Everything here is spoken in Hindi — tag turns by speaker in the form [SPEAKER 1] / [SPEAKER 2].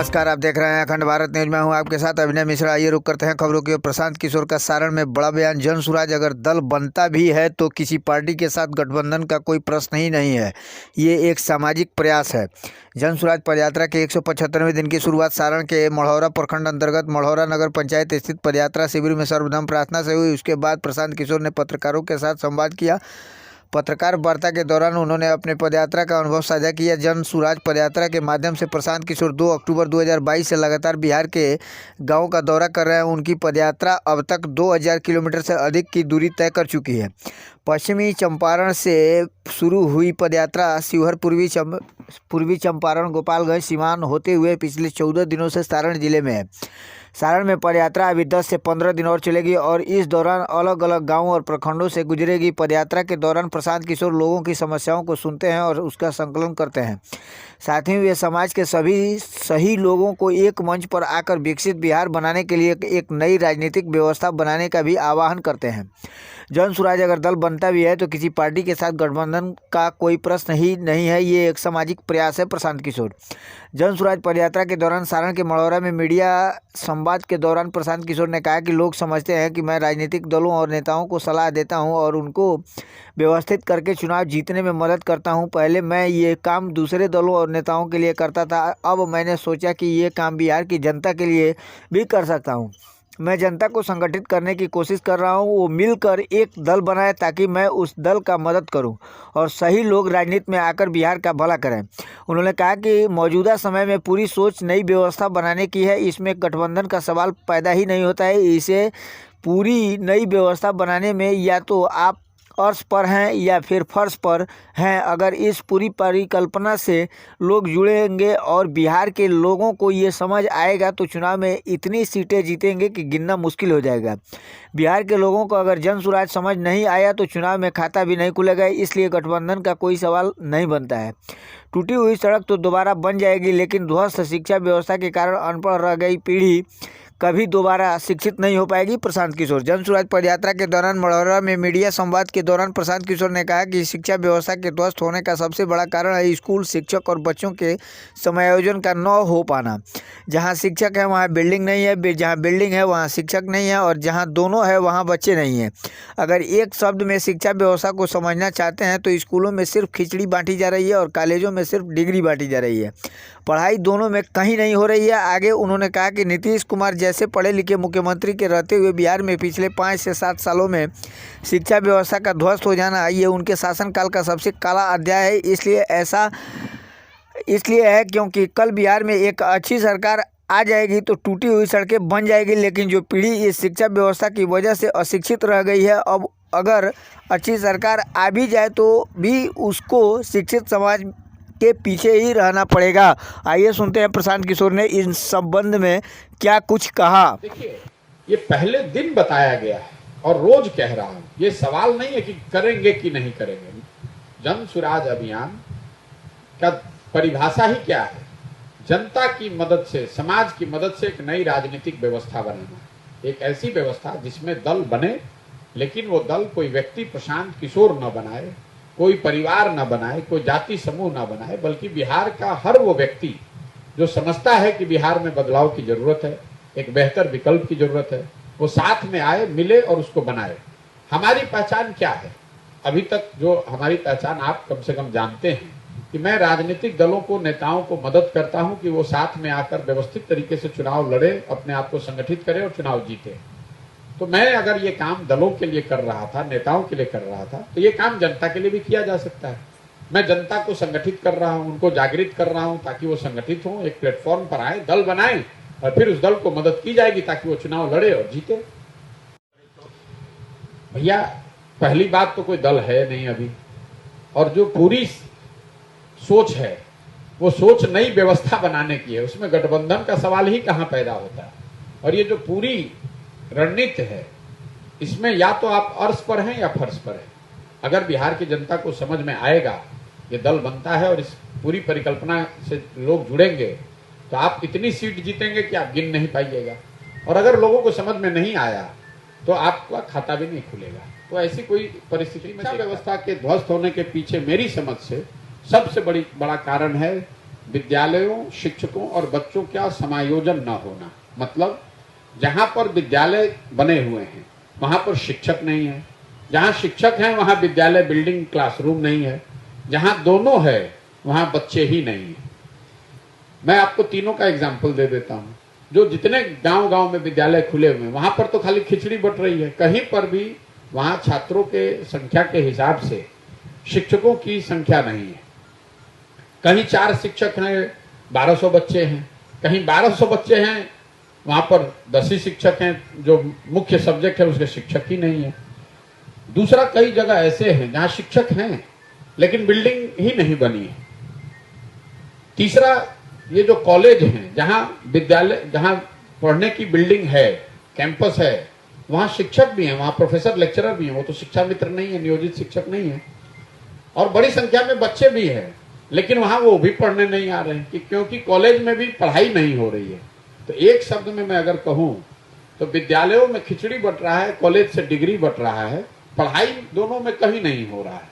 [SPEAKER 1] नमस्कार, आप देख रहे हैं अखंड भारत न्यूज। में हूं आपके साथ अभिनय मिश्रा। आइए रुक करते हैं खबरों की ओर। प्रशांत किशोर का सारण में बड़ा बयान। जनसुराज अगर दल बनता भी है तो किसी पार्टी के साथ गठबंधन का कोई प्रश्न ही नहीं है, ये एक सामाजिक प्रयास है। जनसुराज पदयात्रा के 175वें दिन की शुरुआत सारण के मढ़ौरा प्रखंड अंतर्गत मढ़ौरा नगर पंचायत स्थित पदयात्रा शिविर में सर्वधर्म प्रार्थना से हुई। उसके बाद प्रशांत किशोर ने पत्रकारों के साथ संवाद किया। पत्रकार वार्ता के दौरान उन्होंने अपने पदयात्रा का अनुभव साझा किया। जन सुराज पदयात्रा के माध्यम से प्रशांत किशोर 2 अक्टूबर 2022 से लगातार बिहार के गांवों का दौरा कर रहे हैं। उनकी पदयात्रा अब तक 2000 किलोमीटर से अधिक की दूरी तय कर चुकी है। पश्चिमी चंपारण से शुरू हुई पदयात्रा शिवहर, पूर्वी चंपारण, गोपालगंज सीमांत होते हुए पिछले 14 दिनों से सारण जिले में है। सारण में पदयात्रा अभी 10 से 15 दिन और चलेगी और इस दौरान अलग अलग गांवों और प्रखंडों से गुजरेगी। पदयात्रा के दौरान प्रशांत किशोर लोगों की समस्याओं को सुनते हैं और उसका संकलन करते हैं। साथ ही वे समाज के सभी सही लोगों को एक मंच पर आकर विकसित बिहार बनाने के लिए एक नई राजनीतिक व्यवस्था बनाने का भी आह्वान करते हैं। जनसुराज अगर दल बनता भी है तो किसी पार्टी के साथ गठबंधन का कोई प्रश्न ही नहीं है, ये एक सामाजिक प्रयास है। प्रशांत किशोर जनसुराज पदयात्रा के दौरान सारण के मढ़ौरा में मीडिया संवाद के दौरान प्रशांत किशोर ने कहा कि लोग समझते हैं कि मैं राजनीतिक दलों और नेताओं को सलाह देता हूं और उनको व्यवस्थित करके चुनाव जीतने में मदद करता हूं। पहले मैं ये काम दूसरे दलों और नेताओं के लिए करता था, अब मैंने सोचा कि ये काम बिहार की जनता के लिए भी कर सकता हूँ। मैं जनता को संगठित करने की कोशिश कर रहा हूँ, वो मिलकर एक दल बनाए ताकि मैं उस दल का मदद करूँ और सही लोग राजनीति में आकर बिहार का भला करें। उन्होंने कहा कि मौजूदा समय में पूरी सोच नई व्यवस्था बनाने की है, इसमें गठबंधन का सवाल पैदा ही नहीं होता है। इसे पूरी नई व्यवस्था बनाने में या तो आप अर्श पर हैं या फिर फर्श पर हैं। अगर इस पूरी परिकल्पना से लोग जुड़ेंगे और बिहार के लोगों को ये समझ आएगा तो चुनाव में इतनी सीटें जीतेंगे कि गिनना मुश्किल हो जाएगा। बिहार के लोगों को अगर जनसुराज समझ नहीं आया तो चुनाव में खाता भी नहीं खुलेगा, इसलिए गठबंधन का कोई सवाल नहीं बनता है। टूटी हुई सड़क तो दोबारा बन जाएगी, लेकिन ध्वस्त शिक्षा व्यवस्था के कारण अनपढ़ रह गई पीढ़ी कभी दोबारा शिक्षित नहीं हो पाएगी। प्रशांत किशोर जनसुराज पदयात्रा के दौरान मढ़ौरा में मीडिया संवाद के दौरान प्रशांत किशोर ने कहा कि शिक्षा व्यवस्था के ध्वस्त होने का सबसे बड़ा कारण है स्कूल, शिक्षक और बच्चों के समायोजन का न हो पाना। जहां शिक्षक है वहां बिल्डिंग नहीं है, जहां बिल्डिंग है वहां शिक्षक नहीं है और जहां दोनों है वहां बच्चे नहीं हैं। अगर एक शब्द में शिक्षा व्यवस्था को समझना चाहते हैं तो स्कूलों में सिर्फ खिचड़ी बांटी जा रही है और कॉलेजों में सिर्फ डिग्री बांटी जा रही है, पढ़ाई दोनों में कहीं नहीं हो रही है। आगे उन्होंने कहा कि नीतीश कुमार जैसे पढ़े लिखे मुख्यमंत्री के रहते हुए बिहार में पिछले 5 से 7 सालों में शिक्षा व्यवस्था का ध्वस्त हो जाना ये उनके शासनकाल का सबसे काला अध्याय है। इसलिए है क्योंकि कल बिहार में एक अच्छी सरकार आ जाएगी तो टूटी हुई सड़कें बन जाएगी, लेकिन जो पीढ़ी इस शिक्षा व्यवस्था की वजह से अशिक्षित रह गई है, अब अगर अच्छी सरकार आ भी जाए तो भी उसको शिक्षित समाज के पीछे ही रहना पड़ेगा। आइए सुनते हैं प्रशांत किशोर ने इस संबंध में क्या कुछ कहा।
[SPEAKER 2] देखिए, ये पहले दिन बताया गया है और रोज कह रहा हूं, ये सवाल नहीं है कि करेंगे कि नहीं करेंगे। जन सुराज अभियान का परिभाषा ही क्या है? जनता की मदद से, समाज की मदद से एक नई राजनीतिक व्यवस्था बनाना। एक ऐसी व्यवस्था जिसमें दल बने, लेकिन वो दल कोई व्यक्ति प्रशांत किशोर न बनाए, कोई परिवार न बनाए, कोई जाति समूह न बनाए, बल्कि बिहार का हर वो व्यक्ति जो समझता है कि बिहार में बदलाव की जरूरत है, एक बेहतर विकल्प की जरूरत है, वो साथ में आए, मिले और उसको बनाए। हमारी पहचान क्या है? अभी तक जो हमारी पहचान आप कम से कम जानते हैं कि मैं राजनीतिक दलों को, नेताओं को मदद करता हूं कि वो साथ में आकर व्यवस्थित तरीके से चुनाव लड़े, अपने आप को संगठित करें और चुनाव जीते। तो मैं अगर ये काम दलों के लिए कर रहा था, नेताओं के लिए कर रहा था, तो ये काम जनता के लिए भी किया जा सकता है। मैं जनता को संगठित कर रहा हूं, उनको जागृत कर रहा हूं ताकि वो संगठित हों, एक प्लेटफॉर्म पर आए, दल बनाएं और फिर उस दल को मदद की जाएगी ताकि वो चुनाव लड़े और जीते। भैया, पहली बात तो कोई दल है नहीं अभी, और जो पूरी सोच है वो सोच नई व्यवस्था बनाने की है, उसमें गठबंधन का सवाल ही कहां पैदा होता है। और ये जो पूरी रणनीति है, इसमें या तो आप अर्श पर हैं या फर्श पर हैं। अगर बिहार की जनता को समझ में आएगा ये दल बनता है और इस पूरी परिकल्पना से लोग जुड़ेंगे तो आप इतनी सीट जीतेंगे कि आप गिन नहीं पाइएगा। और अगर लोगों को समझ में नहीं आया तो आपका खाता भी नहीं खुलेगा। तो ऐसी कोई परिस्थिति में व्यवस्था के ध्वस्त होने के पीछे मेरी समझ से सबसे बड़ा कारण है विद्यालयों, शिक्षकों और बच्चों का समायोजन न होना। मतलब जहां पर विद्यालय बने हुए हैं वहां पर शिक्षक नहीं है, जहां शिक्षक हैं वहां विद्यालय बिल्डिंग क्लासरूम नहीं है, जहां दोनों है वहां बच्चे ही नहीं है। मैं आपको तीनों का एग्जाम्पल दे देता हूं। जो जितने गांव गांव में विद्यालय खुले हुए हैं वहां पर तो खाली खिचड़ी बट रही है, कहीं पर भी वहां छात्रों के संख्या के हिसाब से शिक्षकों की संख्या नहीं है। कहीं 4 शिक्षक हैं, 1200 बच्चे हैं, कहीं 1200 बच्चे हैं, वहां पर 10 ही शिक्षक हैं, जो मुख्य सब्जेक्ट है उसके शिक्षक ही नहीं है। दूसरा, कई जगह ऐसे हैं जहां शिक्षक हैं लेकिन बिल्डिंग ही नहीं बनी है। तीसरा, ये जो कॉलेज हैं जहां विद्यालय, जहां पढ़ने की बिल्डिंग है, कैंपस है, वहां शिक्षक भी हैं, वहां प्रोफेसर लेक्चरर भी हैं, वो तो शिक्षा मित्र नहीं है, नियोजित शिक्षक नहीं है। और बड़ी संख्या में बच्चे भी हैं लेकिन वहां वो भी पढ़ने नहीं आ रहे हैं क्योंकि कॉलेज में भी पढ़ाई नहीं हो रही है। तो एक शब्द में मैं अगर कहूं तो विद्यालयों में खिचड़ी बट रहा है, कॉलेज से डिग्री बट रहा है, पढ़ाई दोनों में कहीं नहीं हो रहा है।